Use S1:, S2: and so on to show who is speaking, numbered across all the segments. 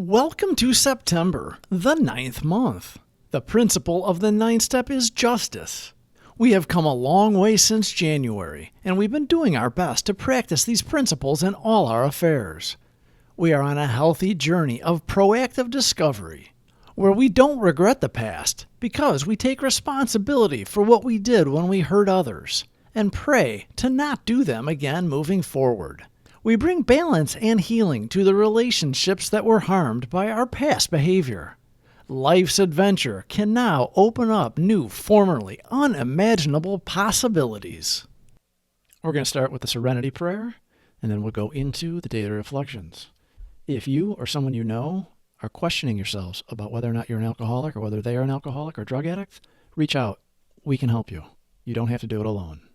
S1: Welcome to September, the 9th month. The principle of the 9th step is justice. We have come a long way since January, and we've been doing our best to practice these principles in all our affairs. We are on a healthy journey of proactive discovery, where we don't regret the past because we take responsibility for what we did when we hurt others, and pray to not do them again moving forward. We bring balance and healing to the relationships that were harmed by our past behavior. Life's adventure can now open up new, formerly unimaginable possibilities. We're going to start with the Serenity Prayer, and then we'll go into the daily reflections. If you or someone you know are questioning yourselves about whether or not you're an alcoholic or whether they are an alcoholic or drug addict, reach out. We can help you. You don't have to do it alone.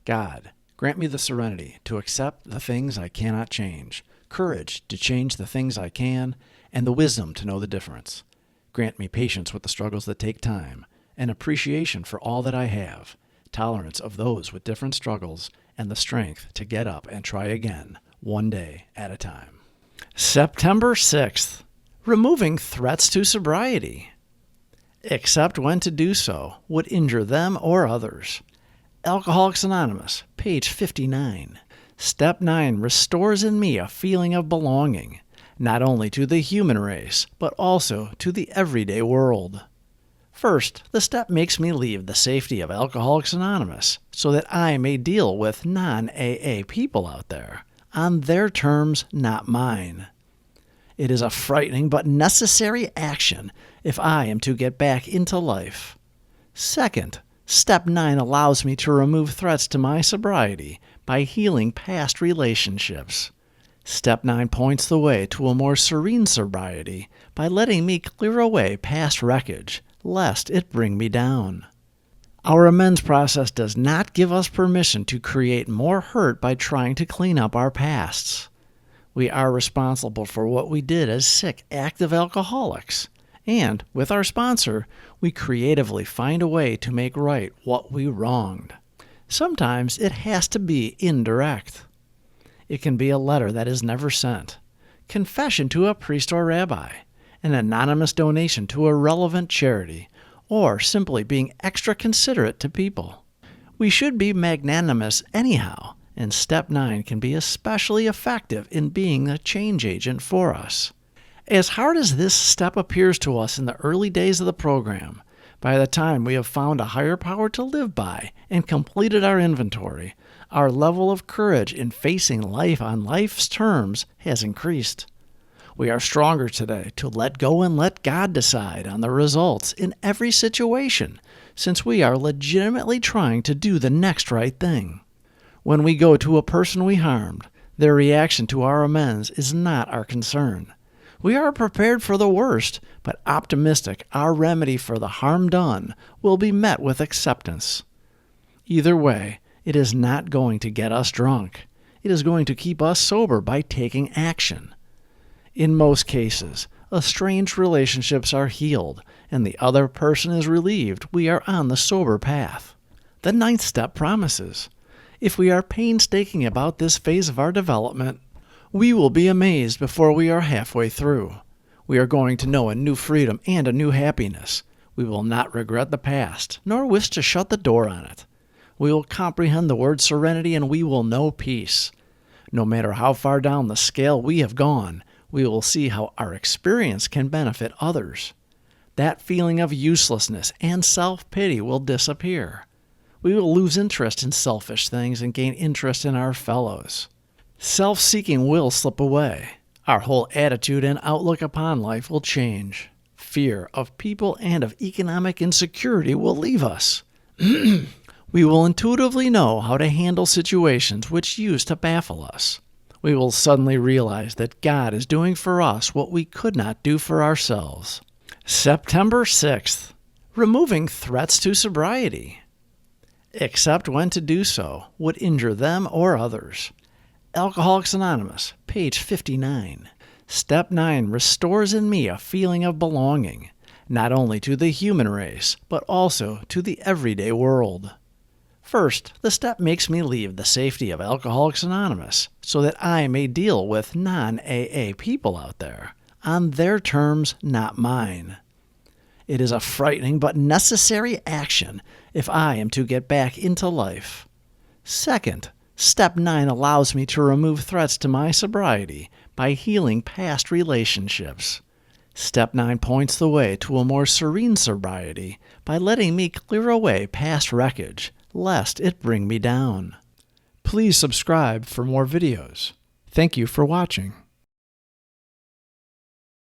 S1: God, grant me the serenity to accept the things I cannot change, courage to change the things I can, and the wisdom to know the difference. Grant me patience with the struggles that take time, and appreciation for all that I have, tolerance of those with different struggles, and the strength to get up and try again, one day at a time. September 6th. Removing threats to sobriety. Except when to do so would injure them or others. Alcoholics Anonymous, page 59. Step 9 restores in me a feeling of belonging, not only to the human race, but also to the everyday world. First, the step makes me leave the safety of Alcoholics Anonymous so that I may deal with non-A.A. people out there, on their terms, not mine. It is a frightening but necessary action if I am to get back into life. Second, Step 9 allows me to remove threats to my sobriety by healing past relationships. Step 9 points the way to a more serene sobriety by letting me clear away past wreckage, lest it bring me down. Our amends process does not give us permission to create more hurt by trying to clean up our pasts. We are responsible for what we did as sick, active alcoholics. And, with our sponsor, we creatively find a way to make right what we wronged. Sometimes it has to be indirect. It can be a letter that is never sent, confession to a priest or rabbi, an anonymous donation to a relevant charity, or simply being extra considerate to people. We should be magnanimous anyhow, and Step 9 can be especially effective in being a change agent for us. As hard as this step appears to us in the early days of the program, by the time we have found a higher power to live by and completed our inventory, our level of courage in facing life on life's terms has increased. We are stronger today to let go and let God decide on the results in every situation, since we are legitimately trying to do the next right thing. When we go to a person we harmed, their reaction to our amends is not our concern. We are prepared for the worst, but optimistic our remedy for the harm done will be met with acceptance. Either way, it is not going to get us drunk. It is going to keep us sober by taking action. In most cases, estranged relationships are healed, and the other person is relieved we are on the sober path. The 9th step promises, if we are painstaking about this phase of our development, we will be amazed before we are halfway through. We are going to know a new freedom and a new happiness. We will not regret the past, nor wish to shut the door on it. We will comprehend the word serenity, and we will know peace. No matter how far down the scale we have gone, we will see how our experience can benefit others. That feeling of uselessness and self-pity will disappear. We will lose interest in selfish things and gain interest in our fellows. Self-seeking will slip away. Our whole attitude and outlook upon life will change. Fear of people and of economic insecurity will leave us. We will intuitively know how to handle situations which used to baffle us. We will suddenly realize that God is doing for us what we could not do for ourselves. September 6th. Removing threats to sobriety. Except when to do so would injure them or others. Alcoholics Anonymous, page 59. Step 9 restores in me a feeling of belonging, not only to the human race, but also to the everyday world. First, the step makes me leave the safety of Alcoholics Anonymous so that I may deal with non-A.A. people out there, on their terms, not mine. It is a frightening but necessary action if I am to get back into life. Second, Step 9 allows me to remove threats to my sobriety by healing past relationships. Step 9 points the way to a more serene sobriety by letting me clear away past wreckage, lest it bring me down. Please subscribe for more videos. Thank you for watching.